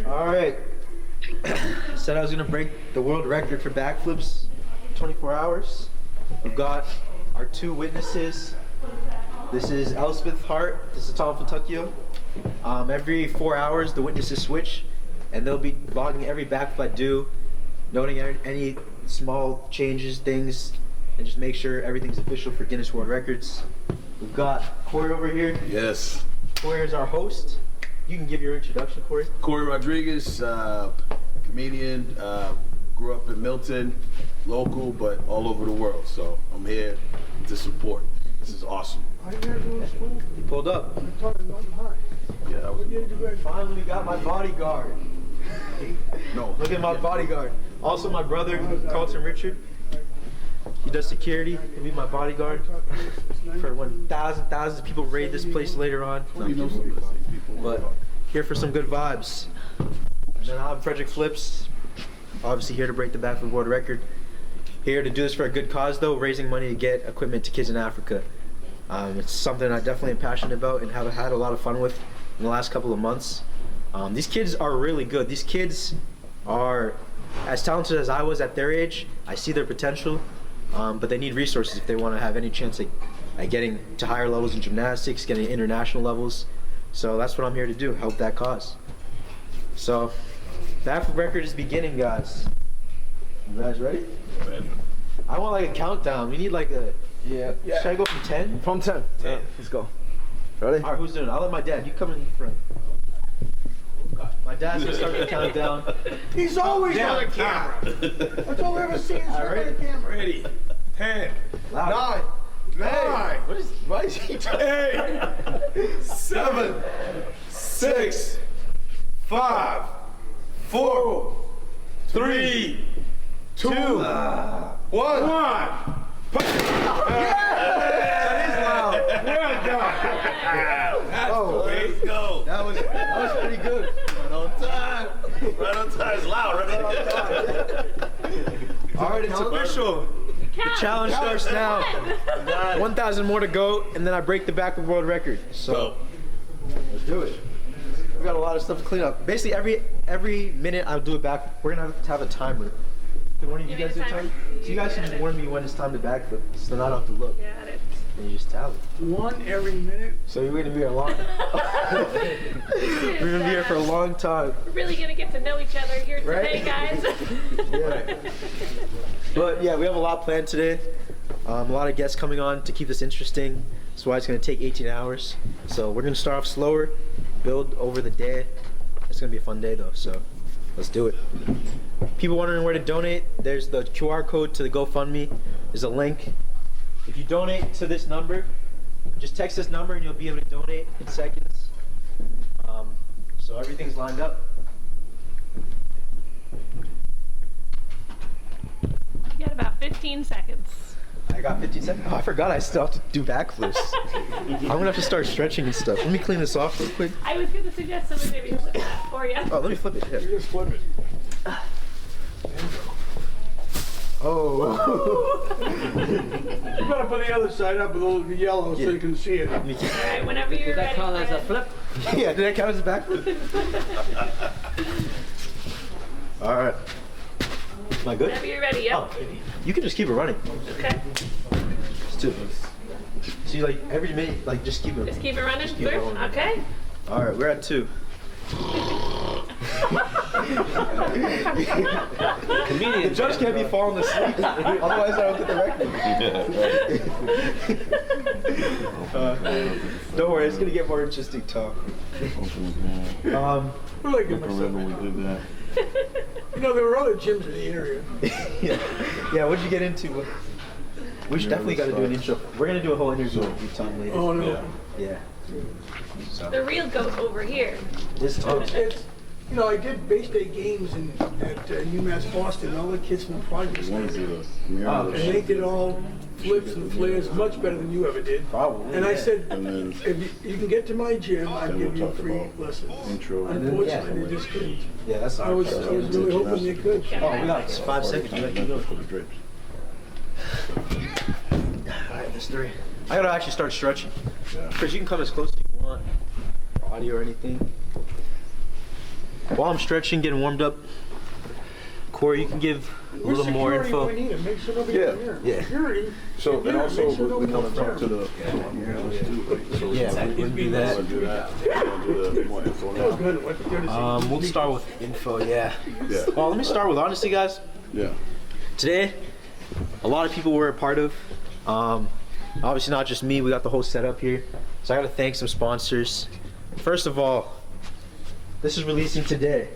All right. Said I was gonna break the world record for backflips, 24 hours. We've got our two witnesses. This is Elspeth Hart. This is Tom Fontucchio. Every 4 hours, the witnesses switch, and they'll be logging every backflip I do, noting any small changes, things, and just make sure everything's official for Guinness World Records. We've got Corey over here. Yes. Corey is our host. You can give your introduction, Corey. Corey Rodriguez, comedian, grew up in Milton, local, but all over the world. So I'm here to support. This is awesome. He pulled up. Yeah, Finally, we got my bodyguard. no. Look at my bodyguard. Also, my brother, Carlton Richard. He does security. He'll be my bodyguard for when thousands of people raid this place later on. You know some of the same people. But here for some good vibes. And then I'm FrederickFlips. Obviously here to break the backflip world record. Here to do this for a good cause though, raising money to get equipment to kids in Africa. It's something I definitely am passionate about and have had a lot of fun with in the last couple of months. These kids are really good. These kids are as talented as I was at their age. I see their potential, but they need resources if they want to have any chance at getting to higher levels in gymnastics, getting international levels. So that's what I'm here to do, help that cause. So, the backflip record is beginning, guys. You guys ready? I want like a countdown. We need like a... Yeah. Should I go from 10? From 10. 10. Let's go. Ready? All right, who's doing it? I'll let my dad. You come in front. My dad's gonna start the countdown. He's always on the camera. That's all we ever see is on the camera. Ready. 10. 9. 9. Why is he trying? 8. 7. 6. 5. 4. 3. 2. 1. That is loud. Let's go. That was pretty good. Right on time. Right on time. It's loud. Right on time. All right, it's official. The challenge starts now. 1,000 more to go, and then I break the backflip world record. So let's do it. We got a lot of stuff to clean up. Basically, every minute I'll do it back. We're gonna have a timer. Can one of you guys do a timer? So you guys can just warn me when it's time to backflip, so then I don't have to look. Got it. And you just tally. One every minute. So we're gonna be here a long. We're gonna be here for a long time. We're really gonna get to know each other here Right? today, guys. Yeah. But yeah, we have a lot planned today. A lot of guests coming on to keep this interesting. That's why it's gonna take 18 hours. So we're gonna start off slower, build over the day. It's gonna be a fun day though, so let's do it. People wondering where to donate, there's the QR code to the GoFundMe. There's a link. If you donate to this number, just text this number and you'll be able to donate in seconds. So everything's lined up. You got about 15 seconds. I got 15 seconds. Oh, I forgot I still have to do backflips. I'm gonna have to start stretching and stuff. Let me clean this off real quick. I was gonna suggest someone maybe flip that for you. Oh, let me flip it. Here. Just flip it. Oh. You gotta put the other side up with a little yellow so you can see it. All right, whenever you're ready. Count as a Fred. flip? Yeah, did that count as a backflip? All right. Am I good? Whenever you're ready, yep. Oh, you can just keep it running. Okay. Let's do this. So you like every minute, like just keep it. Just keep it running keep it through? rolling. Okay. All right, we're at 2. The judge can't be falling asleep, otherwise I don't get the record. Don't worry, it's gonna get more interesting talk. What did I give myself? You know, there were other gyms in the area. Yeah, what'd you get into? We should definitely got to do an intro. We're gonna do a whole interview with Tom later. Oh, no. Yeah. So. The real goat over here. This Tom. It's, you know, I did base day games at UMass Boston, and all the kids from the projects. And they did all flips and flares much better than you ever did. Probably. And I yeah. said, if you can get to my gym, I'd give you free lessons. Unfortunately, they just couldn't. Yeah, that's. I was really hoping they could. Oh, we got 5 seconds. We got to go for the drapes. All right, there's 3. I gotta actually start stretching. Chris, you can come as close as you want. Audio or anything. while I'm stretching, getting warmed up, Corey, you can give a little more info. We need it. Make sure nobody Yeah. here. Yeah. Security. So, and also, Make sure we nobody want to talk else to there. the analysts too, right? So Yeah, we can do that. want to do that. Want to do the more info Oh, now. good. What they're gonna say. We'll start with info, yeah. Yeah. Well, let me start with honesty, guys. Yeah. Today, a lot of people were a part of. Obviously not just me, we got the whole setup here. So I gotta thank some sponsors. First of all, this is releasing today.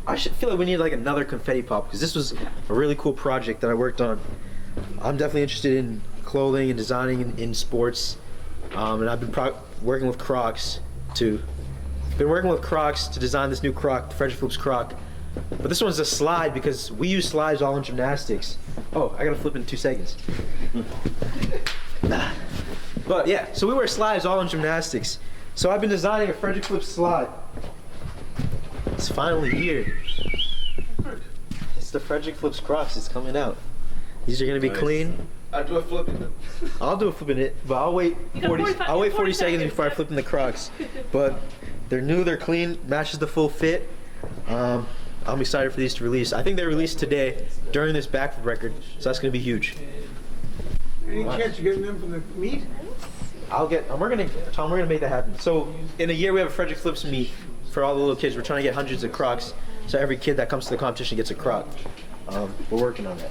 I should feel like we need like another confetti pop because this was a really cool project that I worked on. I'm definitely interested in clothing and designing in sports. And I've been working with Crocs to design this new Croc, the FrederickFlips Croc. But this one's a slide because we use slides all in gymnastics. Oh, I gotta flip in 2 seconds. But yeah, so we wear slides all in gymnastics. So I've been designing a FrederickFlips slide. It's finally here. It's the FrederickFlips Crocs. It's coming out. These are gonna be Nice. clean. I do a flip in them. I'll do a flip in it, but I'll wait You got 45 I'll wait 40 40 seconds seconds. before I flip in the Crocs. But they're new, they're clean, matches the full fit. I'm excited for these to release. I think they released today during this Backflip record, so that's gonna be huge. Any chance of getting them from the meet? We're gonna make that happen. So in a year we have a FrederickFlips meet for all the little kids. We're trying to get hundreds of Crocs, so every kid that comes to the competition gets a Croc. We're working on that.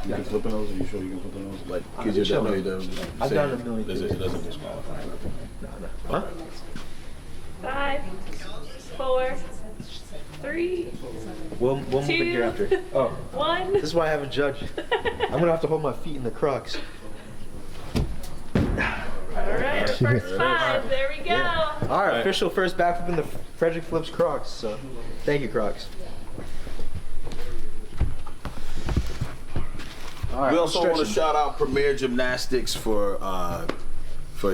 You can flip in those? Are you sure you can flip in those? Like, kids sure. you don't I've done a million It doesn't disqualify. Huh? 5, 4, 3, We'll move it here after. Oh, 1. this is why I have a judge. I'm gonna have to hold my feet in the Crocs. Alright, first 5. There we go. All right, official first backflip in the FrederickFlips Crocs. So, thank you, Crocs. All right, We I'm also want to stretching. shout out Premier Gymnastics for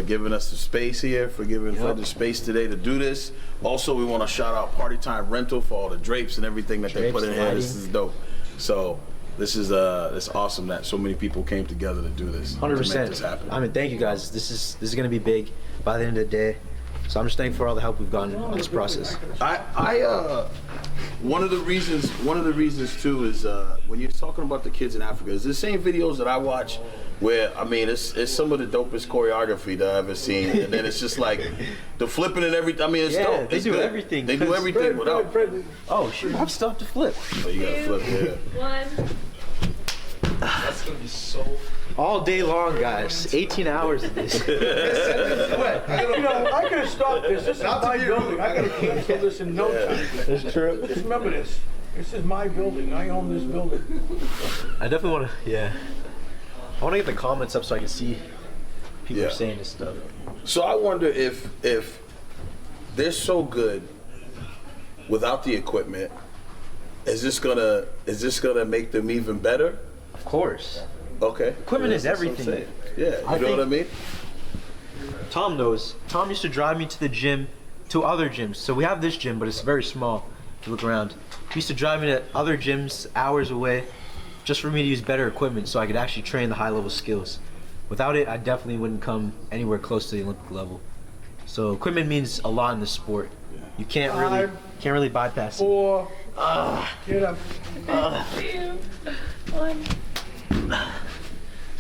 giving us the space here, for giving Fred the space today to do this. Also, we want to shout out Party Time Rental for all the drapes and everything that they Drapes, put in here. This lighting. is dope. So this is it's awesome that so many people came together to do this. To make this 100%. happen. I mean, thank you guys. This is gonna be big by the end of the day. So I'm just thankful for all the help we've gotten on this process. One of the reasons too is when you're talking about the kids in Africa, is the same videos that I watch where, I mean, it's some of the dopest choreography that I've ever seen, and then it's just like the flipping and everything. I mean, it's Yeah, dope. they It's do good. everything, They do 'cause everything without. Fred, Oh shoot, I have stuff to flip. Oh, you gotta flip, yeah. 1. That's gonna be so. All day long, guys. 18 hours of this. you know, I could have stopped this. This is my building. I could have canceled this in no time. That's true. Just remember this. This is my building. I own this building. I definitely want to, yeah. I want to get the comments up so I can see people Yeah. are saying this stuff. So I wonder if they're so good without the equipment, is this gonna make them even better? Of course. Okay. Equipment is That's what I'm everything. saying. Yeah, you I know what I mean? Tom knows. Tom used to drive me to the gym, to other gyms. So we have this gym, but it's very small. If you look around. He used to drive me to other gyms hours away just for me to use better equipment so I could actually train the high level skills. Without it, I definitely wouldn't come anywhere close to the Olympic level. So equipment means a lot in the sport. You can't really bypass it. 4. Get up. 2, 1.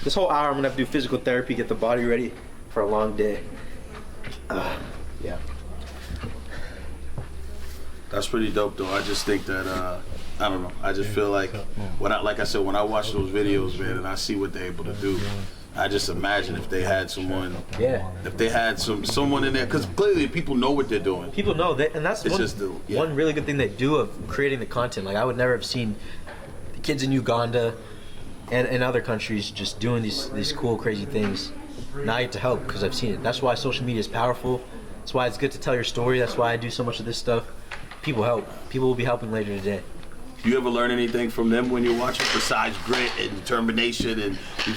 This whole hour I'm gonna have to do physical therapy, get the body ready for a long day. Yeah. That's pretty dope, though. I just think that I don't know. I just feel like when I watch those videos, man, and I see what they're able to do, I just imagine if they had someone, Yeah. if they had someone in there, because clearly people know what they're doing. People know that, and that's It's just one really good thing they do of creating the content. Like I would never have seen the kids in Uganda and in other countries just doing these cool, crazy things. Now I get to help because I've seen it. That's why social media is powerful. That's why it's good to tell your story. That's why I do so much of this stuff. People help. People will be helping later today. You ever learn anything from them when you're watching besides grit and determination? And have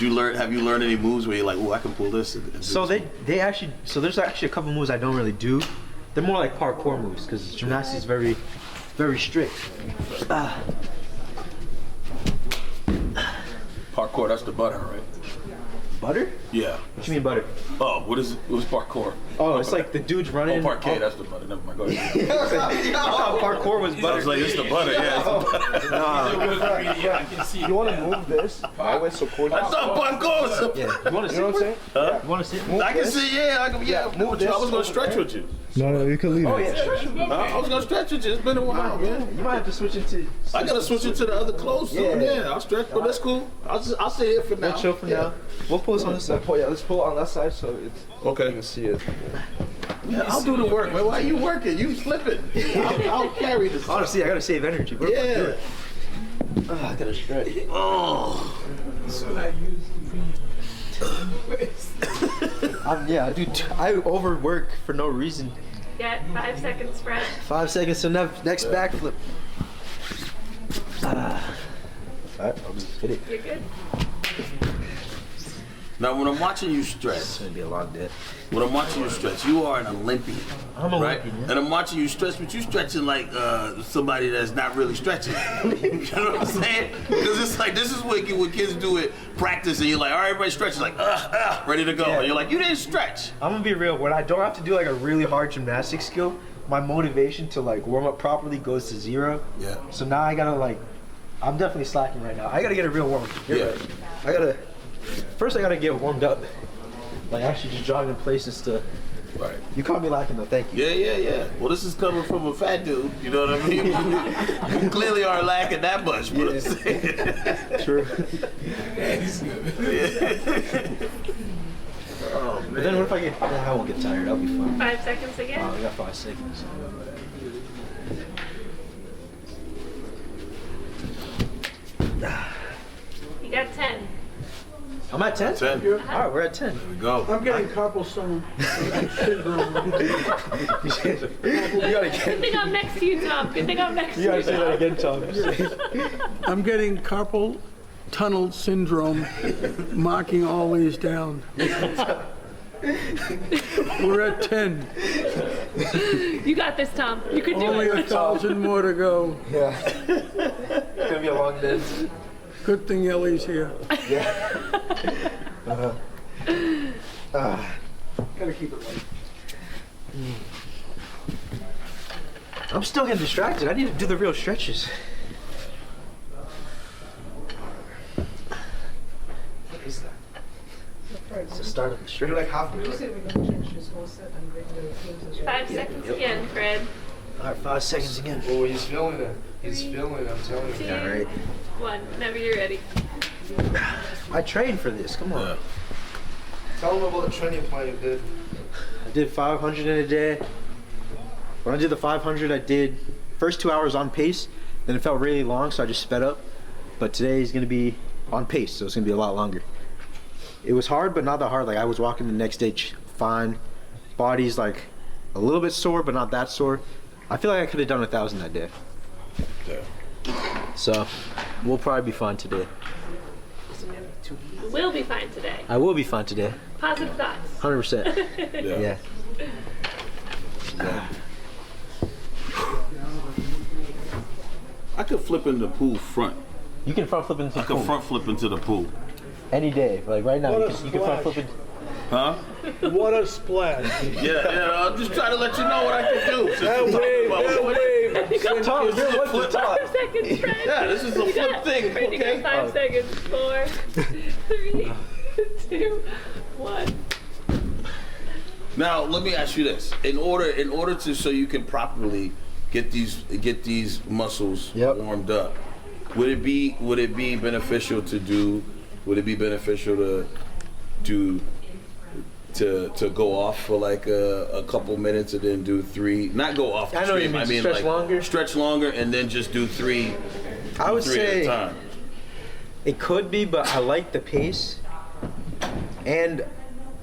you learned any moves where you're like, oh, I can pull this? And do So this? there's actually a couple moves I don't really do. They're more like parkour moves because gymnastics is very, very strict. Parkour, that's the butter, right? Butter? Yeah. What you mean butter? Oh, what is it? It was parkour. Oh, it's like the dude's Oh, running. parquet, that's the butter. Never mind, go ahead. I thought parkour was I butter. was like, it's the butter, yeah. It's the butter. Yeah, I can see. You want to move this? I went so cool. I thought parkour was the Yeah. You want to You know what I'm saying? Huh? You want to sit? I can see, yeah, I can, yeah. Move with you. I was gonna stretch with you. No, you can leave Oh it. yeah. I was gonna stretch with you. It's been a while, man. You might have to switch into. I gotta switch into the other clothes soon. Yeah. Yeah, I'll stretch, but that's cool. I'll stay here for now. We'll chill for now. We'll pull this on this side. Yeah, let's pull it on that side so it's you Okay. can see it. Yeah, I'll do the work, man. Why are you working? You flipping? I'll carry this. Honestly, I gotta save energy. What am I Yeah. doing? I gotta stretch. Oh. Yeah, dude. I overwork for no reason. Got 5 seconds, Fred. 5 seconds to next backflip. Alright, I'll just hit it. You're good. Now, when I'm watching you stretch, It's gonna be a long day. when I'm watching you stretch, you are an Olympian. I'm a right? Olympian, yeah. And I'm watching you stretch, but you stretching like somebody that's not really stretching. You know what I'm saying? Because it's like, this is what kids do at practice, and you're like, all right, everybody stretches, like, ready to go. Yeah. And you're like, you didn't stretch. I'm gonna be real. When I don't have to do like a really hard gymnastics skill, my motivation to like warm up properly goes to 0. Yeah. So now I gotta like, I'm definitely slacking right now. I gotta get a real warm up. Yeah. Right. First I gotta get warmed up. Like actually just jogging in places to. Right. You caught me lacking though. Thank you. Yeah. Well, this is coming from a fat dude. You know what I mean? You clearly aren't lacking that much. But I'm saying. True. But then what if I won't get tired? I'll be fine. 5 seconds again. I got 5 seconds. You got 10. I'm at 10? 10. All right, we're at 10. There we go. I'm getting carpal tunnel syndrome. You gotta Good thing I'm next to you, Tom. Good thing I'm next to You gotta you. say that again, Tom. I'm getting carpal tunnel syndrome, marking always down. We're at 10. You got this, Tom. You can do Only it. 1,000 more to go. Yeah. It's gonna be a long day. Good thing Ellie's here. Gotta keep it light. I'm still getting distracted. I need to do the real stretches. What is that? It's the start of the stretch. You're like halfway. 5 seconds again, Fred. All right, 5 seconds again. Oh, he's feeling it. He's feeling it, I'm telling you. 2, All right. 1. Whenever you're ready. I trained for this. Come on. Tell him about the training plan you did. I did 500 in a day. When I did the 500, I did first 2 hours on pace. Then it felt really long, so I just sped up. But today is gonna be on pace, so it's gonna be a lot longer. It was hard, but not that hard. Like I was walking the next day fine. Body's like a little bit sore, but not that sore. I feel like I could have done 1,000 that day. So we'll probably be fine today. You will be fine today. I will be fine today. Positive thoughts. 100%. Yeah. I could flip in the pool front. You can front flip into I the could pool front flip into the pool. any day. Like right now, What you a can front flip splash. into. Huh? What a splash. Yeah, I'm just trying to let you know what I can do. That wave, that wave. Tom, you're what's the top? 5 seconds, Fred. Yeah, this is a You flip got- thing, Fred, you okay? got 5 seconds. 4, 3, 2, 1. Now, let me ask you this: in order to so you can properly get these muscles Yep. warmed up, would it be beneficial to do? Would it be beneficial to go off for like a couple minutes and then do 3? Not go off. The I know what you stream, mean, stretch like longer? Stretch longer and then just do 3. I would 3 at a say time. it could be, but I like the pace. And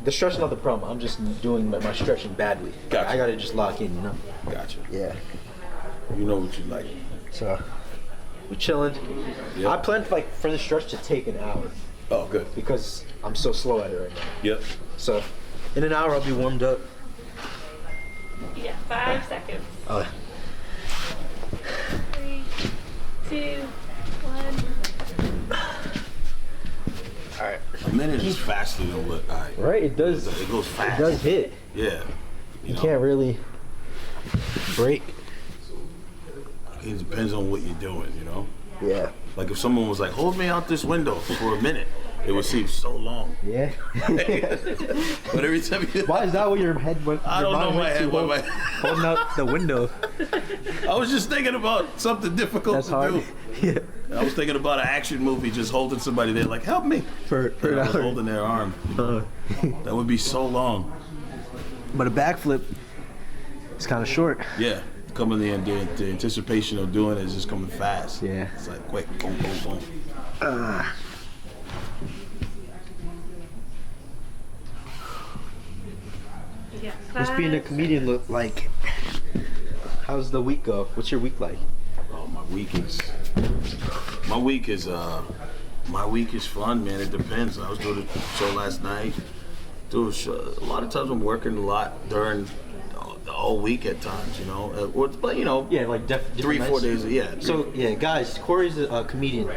the stretch's not the problem. I'm just doing my stretching badly. Gotcha. I gotta just lock in, you know? Gotcha. Yeah. You know what you like. So we're chilling. Yep. I planned for the stretch to take an hour Oh, good. because I'm so slow at it right now. Yep. So in an hour I'll be warmed up. You got 5 seconds. Oh, 3, 2, 1. all right. A minute is faster than what I. Right, it does. It goes fast. It does hit. Yeah. You can't really break. It depends on what you're doing, you know? Yeah. Like if someone was like, hold me out this window for a minute, it would seem so long. Yeah. But every time you... Why is that what your head went? I don't know my head. Holding out the window. I was just thinking about something difficult That's to hard. do. Yeah. I was thinking about an action movie, just holding somebody there, like, help me. For And an I was hour. holding their arm. That would be so long. But a backflip is kind of short. Yeah. Coming in, the anticipation of doing it is just coming fast. Yeah. It's like quick, boom, boom, boom. Yeah. What's being a comedian look like? How's the week go? What's your week like? Oh, my week is fun, man. It depends. I was doing a show last night. A lot of times I'm working a lot during the whole week at times, you know. But you know, Yeah, like 3-4 days. Yeah. So yeah, guys, Corey's a comedian.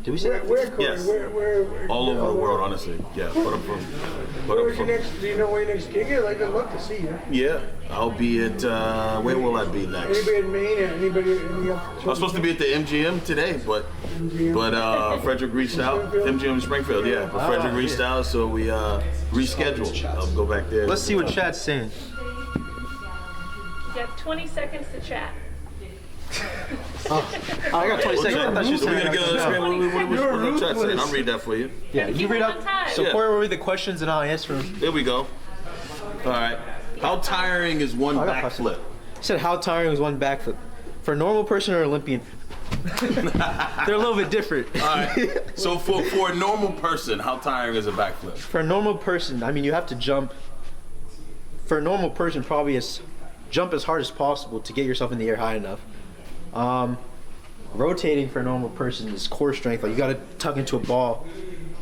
Did we say that? Where, Corey? Yes. Where? All over the world, honestly. Yeah. Where's your next? Do you know where your next gig is? I'd love to see you. Yeah. I'll be at. Where will I be next? Anybody in Maine? Anybody? I was supposed to be at the MGM today, but Frederick reached out. MGM in Springfield, yeah. But Frederick reached out, so we rescheduled. I'll go back there. Let's see what Chad's saying. You have 20 seconds to chat. I got 20 seconds. I thought you We're said gonna get what chat saying. I'll read that for you. Yeah, you read out. So Yeah. Corey will read the questions and I'll answer them. There we go. All right. How tiring is one I got backflip? He said, how tiring is one backflip? For a normal person or Olympian? They're a little bit different. All right. So for a normal person, how tiring is a backflip? For a normal person, I mean, you have to jump. For a normal person, probably jump as hard as possible to get yourself in the air high enough. Rotating for a normal person is core strength. Like you got to tuck into a ball.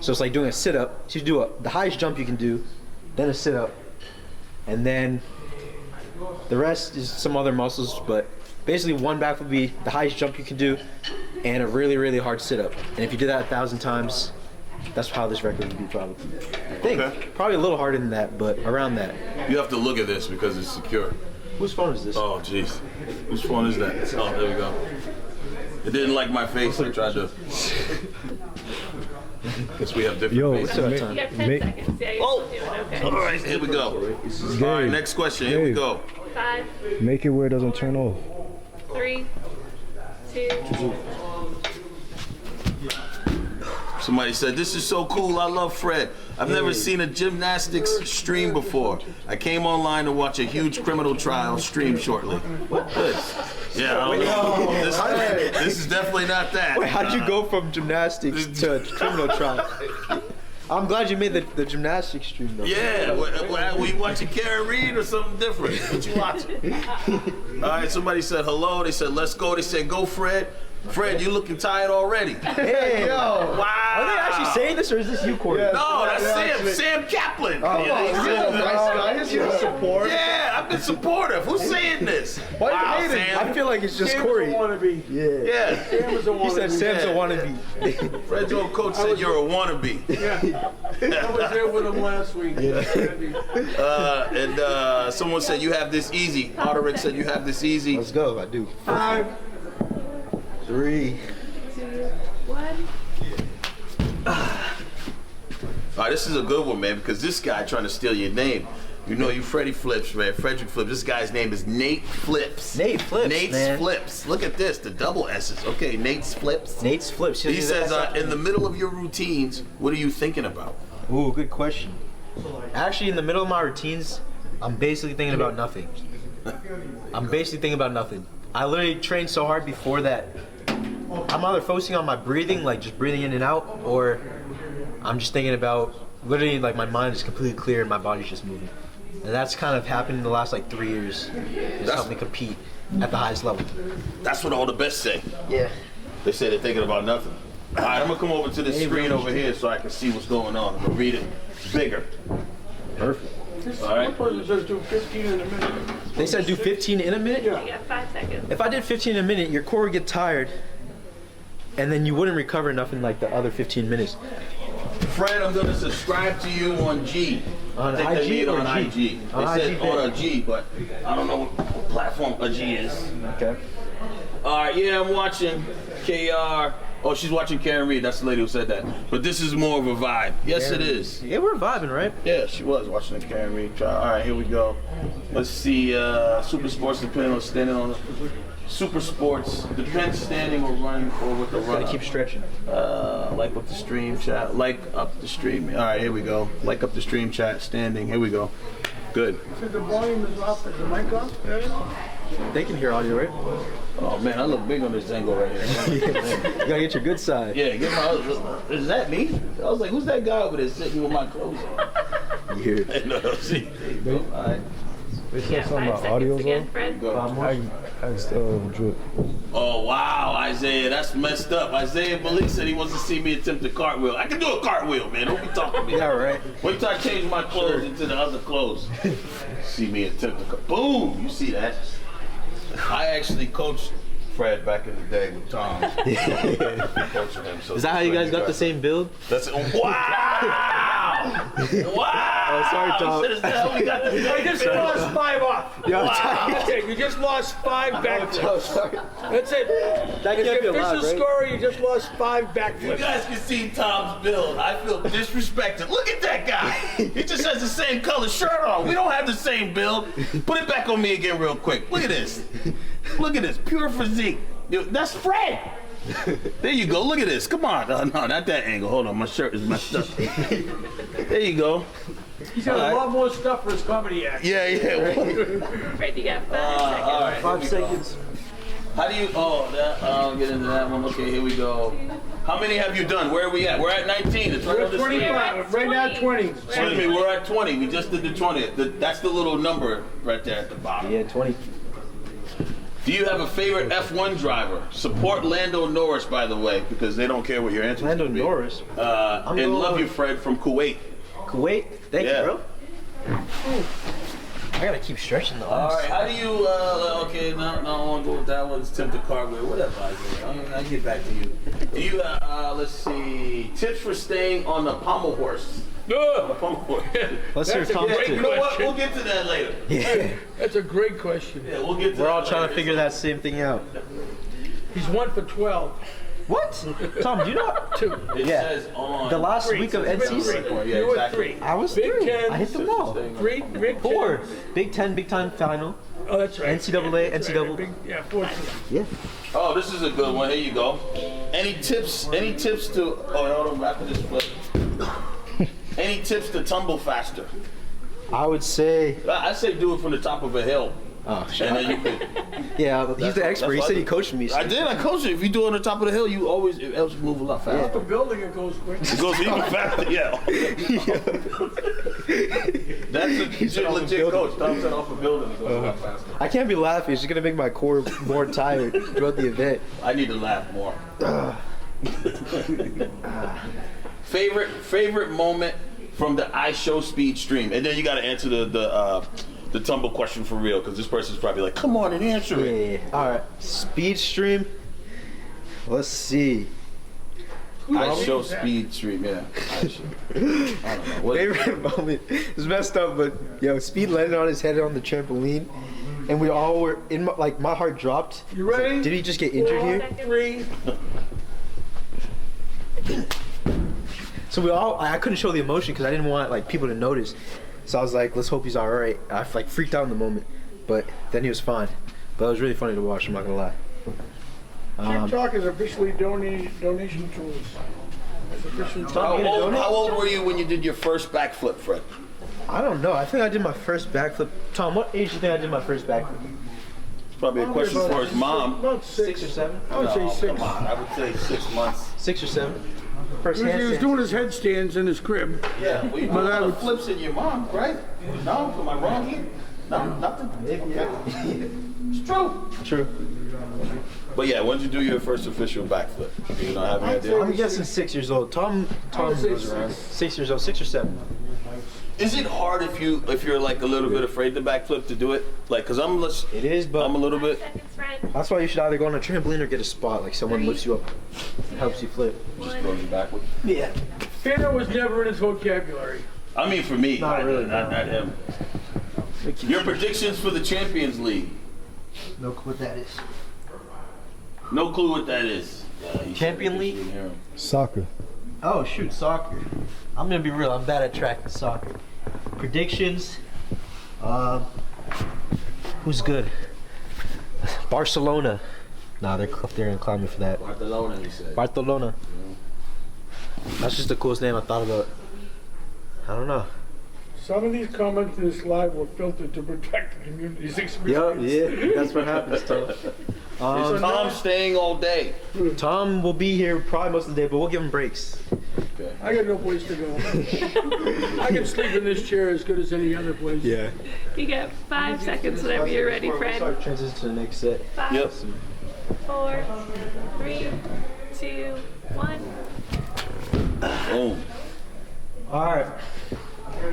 So it's like doing a sit-up. So you do the highest jump you can do, then a sit-up, and then the rest is some other muscles. But basically, one back would be the highest jump you can do, and a really, really hard sit-up. And if you do that 1,000 times, that's how this record would be probably. I think Okay. probably a little harder than that, but around that. You have to look at this because it's secure. Whose phone is this? Oh, jeez. Whose phone is that? Oh, there we go. It didn't like my face. I tried to. Guess we have different faces. What's You our time? have 10 seconds. Yeah, you're still doing okay. All right, here we go. All right, next question. Here we go. 5, Make it where it doesn't turn off. 3, 2. Somebody said, this is so cool, I love Fred. I've never seen a gymnastics stream before. I came online to watch a huge criminal trial stream shortly. What? Good. Yeah, I don't know. This is definitely not that. Wait, how'd you go from gymnastics to criminal trial? I'm glad you made the gymnastics stream though. Yeah, we watching Karen Reed or something different? What you watching? All right, somebody said hello. They said, let's go. They said, go, Fred. Fred, you looking tired already. Hey, yo. Wow. Are they actually saying this or is this you, Corey? No, that's Sam Kaplan. Support. Yeah, I've been supportive. Who's saying this? Wow, Sam. I feel like it's just Sam's Corey. a wannabe. Yeah. Sam is a wannabe. He said Sam's a wannabe. Fred's old coach said you're a wannabe. I was there with him last week. And someone said you have this easy. Roderick said you have this easy. Let's go. I do. 5, 3. 2, 1. All right, this is a good one, man, because this guy trying to steal your name. You know you FrederickFlips, man. FrederickFlips. This guy's name is Nate Flips. Nate Flips, Nate's man. Flips. Look at this, the double S's. Okay, Nate's Flips. Nate's flips. He says, in the middle of your routines, what are you thinking about? Ooh, good question. Actually, in the middle of my routines, I'm basically thinking about nothing. I literally train so hard before that. I'm either focusing on my breathing, like just breathing in and out, or I'm just thinking about literally like my mind is completely clear and my body's just moving. And that's kind of happened in the last like 3 years. It's helped me compete at the highest level. That's what all the best say. Yeah. They say they're thinking about nothing. All right, I'm gonna come over to this screen over here so I can see what's going on. I'm gonna read it bigger. Perfect. All right. one person says do 15 in a minute. They said do 15 in a minute? You got 5 seconds. If I did 15 in a minute, your core would get tired, and then you wouldn't recover enough in like the other 15 minutes. Fred, I'm gonna subscribe to you on G. On I think they IG made or on G? IG. They On said IG, on a G, but I don't know what platform a G is. Okay. All right, yeah, I'm watching KR. Oh, she's watching Karen Reed. That's the lady who said that. But this is more of a vibe. Yes, it is. Yeah, we're vibing, right? Yeah, she was watching the Karen Reed trial. All right, here we go. Let's see. Super Sports depending on standing on the Super Sports. Depends standing or running or with the run. Gotta keep stretching. Like up the stream chat. Like up the stream. All right, here we go. Like up the stream chat. Standing. Here we go. Good. So the volume is off, is the mic off? They can hear audio, right? Oh man, I look big on this angle right here. You gotta get your good side. Yeah, get my. Is that me? I was like, who's that guy over there sitting with my clothes on? Yeah. No, see. All right. They said Yeah, something 5 about seconds audio again, zone. Fred. Go. I still drip. Oh wow, Isaiah, that's messed up. Isaiah Malik said he wants to see me attempt a cartwhil. I can do a cartwhil, man. Don't be talking to me. Yeah, right. Wait till I change my clothes into the other clothes. See me attempt a boom. You see that? I actually coached Fred back in the day with Tom. Coaching him, so Is that how you guys got the same build? That's wow! Wow! Oh, sorry, Tom. Is that how we got the I just lost 5 off. Yeah, That's it. You just lost 5 backflips. sorry. That's it. That It's can't be the allowed, official right? score. You just lost 5 You backflips. guys can see Tom's build. I feel disrespected. Look at that guy. He just has the same color shirt on. We don't have the same build. Put it back on me again real quick. Look at this. Look at this. Pure physique. Yo, that's Fred. There you go. Look at this. Come on. No, not that angle. Hold on. My shirt is messed up. There you go. He's got a lot more stuff for his comedy act. Yeah, yeah. Fred, you got 5 All seconds. right. 5 seconds. How do you, I'll get into that one. Okay, here we go. How many have you done? Where are we at? We're at 19. It's right We're on at the screen. 25. Right now, 20. Excuse me, we're at 20. We just did the 20. That's the little number right there at the bottom. Yeah, 20. Do you have a favorite F1 driver? Support Lando Norris, by the way, because they don't care what your answer is. Lando Norris. And going love you, with- Fred, from Kuwait. Kuwait. Thank Yeah. you, bro. I gotta keep stretching the All arms. right, how do you, okay, no, I want to go with that one. It's Tim Cartwheel, whatever, Isaiah. I'll get back to you. Do you, let's see, tips for staying on the pommel horse? The pommel horse. Let's hear That's a Tom's great You tip. know what? We'll get to that later. Yeah. That's a great question. Yeah, we'll get to We're that all trying to later. figure that same thing out. He's 1 for 12. What? Tom, do you know? 2. It Yeah. says on. The last week of NCs? Yeah, You were exactly. 3. I was Big 3. Ten. I hit them all. 3, Big 4. 10. Big 10, Big Time final. Oh, that's right. NCAA, That's NCAA. right. Yeah, 14. Yeah. Oh, this is a good one. Here you go. Any tips to, hold on, after this flip. Any tips to tumble faster? I would say. I say do it from the top of a hill. Oh, shit. And then you can. Yeah, he's the expert. He what said I he do. coached me. So. I did. I coached you. If you do it on the top of the hill, it helps you move a lot faster. The building, it goes quick. It goes even faster. Yeah. That's a legit coach. Tom said off a building, it goes a lot faster. I can't be laughing. It's just gonna make my core more tired throughout the event. I need to laugh more. Favorite moment from the I Show Speed stream, and then you got to answer the tumble question for real, because this person's probably like, come on and answer it. Yeah. All right. Speed stream. Let's see. I Show Speed stream, yeah. I Show. I don't know. What, Favorite moment. It's messed up, but yo, Speed landed on his head on the trampoline, and we all were in. My heart dropped. You ready? Did he just get injured here? 3. So we all. I couldn't show the emotion because I didn't want people to notice. So I was like, let's hope he's all right. I freaked out in the moment, but then he was fine. But it was really funny to watch. I'm not gonna lie. TikTok is officially donation tools. It's officially how old were you when you did your first backflip, Fred? I don't know. I think I did my first backflip. Tom, what age do you think I did my first backflip? It's probably a question for his mom. About 6. 6 or 7? I would say 6. Come on, I would say 6 months. 6 or 7. First He was handstand. doing his headstands in his crib. Yeah, well, you do a lot of flips in your mom, right? No, am I wrong here? No, nothing. Okay. It's true. True. But yeah, when did you do your first official backflip? Do you not have any idea? I'm guessing 6 years old. Tom goes around 6 years old, 6 or 7. Is it hard if you're like a little bit afraid to backflip to do it? Like, cause It is, but I'm a little 5 bit. seconds, Fred. that's why you should either go on a trampoline or get a spot, like someone lifts you up, helps you flip. Just throws you backward. Yeah. Hannah was never in his vocabulary. I mean, for me, Not really, not him. Your predictions for the Champions League? No clue what that is. No clue what that is. Champion League? Soccer. Oh shoot, soccer. I'm gonna be real. I'm bad at track and soccer. Predictions. Who's good? Barcelona. Nah, they're up there and climbing for that. Barcelona, he said. Barcelona. That's just the coolest name I thought about. I don't know. Some of these comments in this live were filtered to protect the community's Yup, experience. yeah, that's what happens, Tom. Is Tom staying all day? Tom will be here probably most of the day, but we'll give him breaks. Okay. I got no place to go. I can sleep in this chair as good as any other place. Yeah. You get 5 seconds whenever you're ready, Fred. Transition to the next set. 5, Yep. 4, 3, 2, 1. Boom. All right.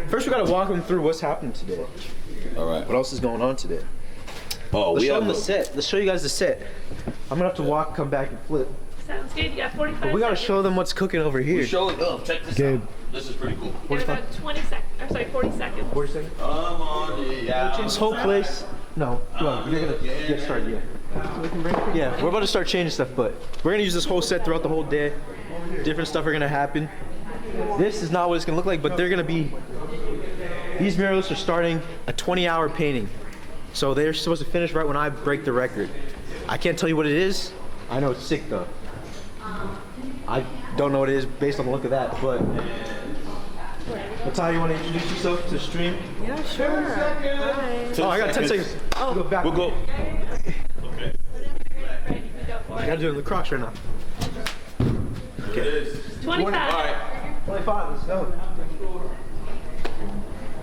First, we gotta walk him through what's happened today. All right. What else is going on today? Oh, Let's we show have them the set. Let's show you guys the set. I'm gonna have to walk, come back, and flip. Sounds good. You got 45 We gotta seconds. show them what's cooking over here. Show it. Oh, check this Gabe. out. This is pretty cool. You got about 20 seconds. Or sorry, 40 seconds. 40 seconds. Come on, This whole place. No, you're gonna get started. Yeah. Yeah, we're about to start changing stuff, but we're gonna use this whole set throughout the whole day. Different stuff are gonna happen. This is not what it's gonna look like, but they're gonna be. These murals are starting a 20-hour painting, so they're supposed to finish right when I break the record. I can't tell you what it is. I know it's sick though. I don't know what it is based on the look of that, but. Natalia, you want to introduce yourself to the stream? Yeah, sure. Hi. Oh, I got 10 seconds. Oh, go back. We'll go. Okay. I gotta do it in the cross right now. Here it is. 25. All right. 25, let's go.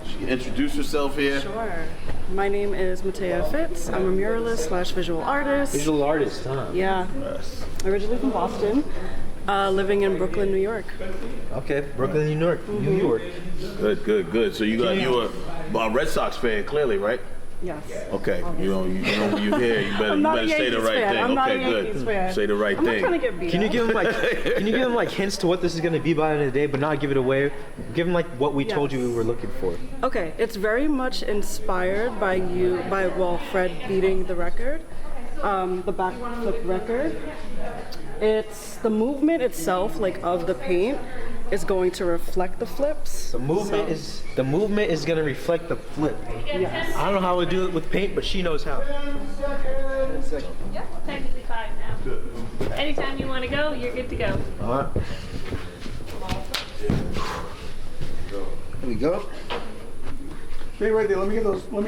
She can introduce herself here. Sure. My name is Matea Fitz. I'm a muralist slash visual artist. Visual artist, huh? Yeah. Originally from Boston, living in Brooklyn, New York. Okay, Brooklyn, New York. New York. Good, good, good. So you a Red Sox fan, clearly, right? Yes. Okay. You know when you here, you I'm not better a say the Yankees right fan. thing. I'm not a Okay, Yankees good. fan. Say the right I'm not thing. trying to get beat Can you up. give them like hints to what this is gonna be by the end of the day, but not give it away? Give them like what we told you we were looking for. Okay, it's very much inspired by Fred beating the record, the Backflip record. It's the movement itself, like of the paint, is going to reflect the flips. The movement is gonna reflect the flip. Yes. I don't know how we do it with paint, but she knows how. Yeah, technically 5 now. Anytime you want to go, you're good to go. All right. Here we go. Stay right there. Let me get those. Let me.